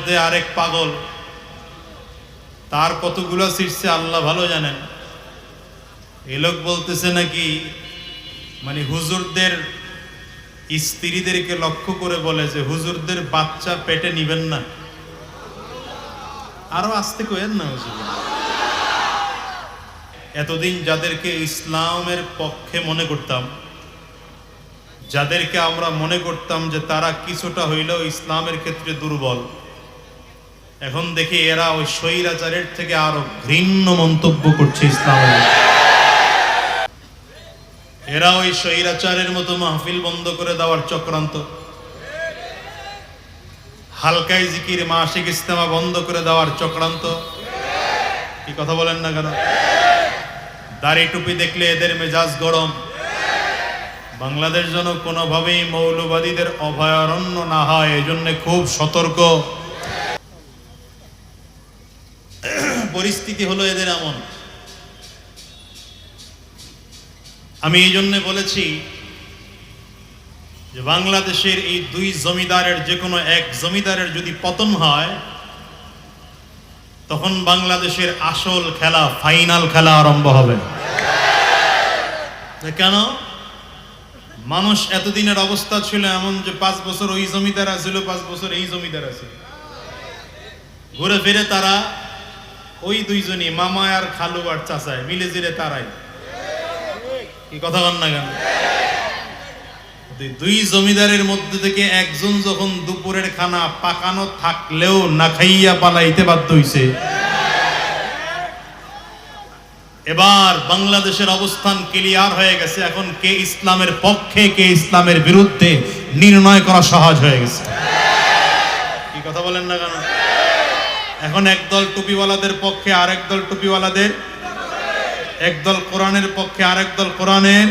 মধ্যে আরেক পাগল, তার কতগুলো ছিটছে আল্লাহ ভালো জানেন। এই লোক বলতেছে নাকি মানে হুজুরদের স্ত্রীদেরকে লক্ষ্য করে বলে যে হুজুরদের বাচ্চা পেটে নিবেন না। আরো আসতে কইেন না হুজুর। এতদিন যাদেরকে ইসলামের পক্ষে মনে করতাম, যাদেরকে আমরা মনে করতাম যে তারা কিছুটা হইলেও ইসলামের ক্ষেত্রে দুর্বল, এখন দেখি এরা ওই স্বৈরাচারের থেকে আরো ঘৃণ্য মন্তব্য করছে ইসলামের। এরা ওই স্বৈরাচারের মতো মাহফিল বন্ধ করে দেওয়ার চক্রান্ত, হালকাই জিকির মাসিক ইজতেমা বন্ধ করে দেওয়ার চক্রান্ত। কি কথা বলেন না কেন? দাড়ি টুপি দেখলে এদের মেজাজ গরম। বাংলাদেশ যেন কোনোভাবেই মৌলবাদীদের অভয়ারণ্য না হয়, এই জন্য খুব সতর্ক। পরিস্থিতি হলো এদের এমন। আমি এই জন্য বলেছি যে বাংলাদেশের এই দুই জমিদারের যে কোনো এক জমিদারের যদি পতন হয়, তখন বাংলাদেশের আসল খেলা, ফাইনাল খেলা আরম্ভ হবে। কেন? মানুষ এতদিনের অবস্থা ছিল এমন যে 5 বছর ওই জমিদার আছিল, 5 বছর এই জমিদার আছিল, ঘুরে ফিরে তারা ওই দুইজনই মামা আর খালু আর চাচায় মিলে জিরে তারাই। কি কথা বল না কেন? দুই জমিদারের মধ্যে থেকে একজন যখন দুপুরের খানা পাকানো থাকলেও না খাইয়া পালাইতে বাধ্য হইছে, এবার বাংলাদেশের অবস্থান ক্লিয়ার হয়ে গেছে। এখন কে ইসলামের পক্ষে কে ইসলামের বিরুদ্ধে নির্ণয় করা সহজ হয়ে গেছে। কি কথা বলেন না কেন? এখন একদল টুপিওয়ালাদের পক্ষে, আরেক দল টুপিওয়ালাদের, একদল কোরআনের পক্ষে আরেক দল কোরআনের,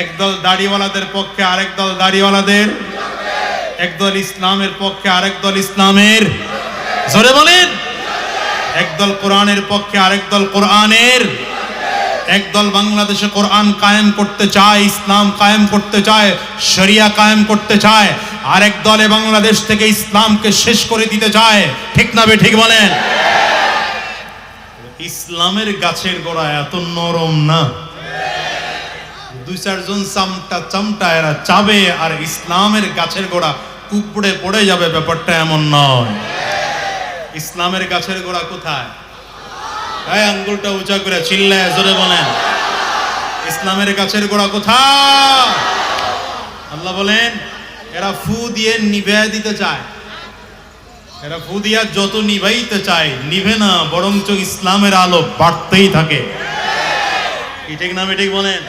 একদল দাড়িওয়ালাদের পক্ষে আরেক দল দাড়িওয়ালাদের, একদল ইসলামের পক্ষে আরেক দল ইসলামের। জোরে বলেন। একদল কোরআনের পক্ষে আরেক দল কোরআনের। একদল বাংলাদেশে কোরআন কায়েম করতে চায়, ইসলাম কায়েম করতে চায়, শরিয়া কায়েম করতে চায়। আরেক দলে বাংলাদেশ থেকে ইসলামকে শেষ করে দিতে চায়। ঠিক না ঠিক বলেন? ইসলামের গাছের গোড়া এত নরম না, 2-4 জন চামটা এরা চাবে আর ইসলামের গাছের গোড়া উপড়ে পড়ে যাবে, ব্যাপারটা এমন নয়। ইসলামের গাছের গোড়া কোথায়? এই আঙ্গুলটা উঁচা করে চিল্লায় জোরে বলেন, ইসলামের গাছের গোড়া কোথায়? আল্লাহ বলেন এরা ফু দিয়ে নিভে দিতে চায়। এরা ফু দিয়া যত নিভাইতে চায় নিভে না, বরঞ্চ ইসলামের আলো বাড়তেই থাকে। ঠিক না ঠিক বলেন?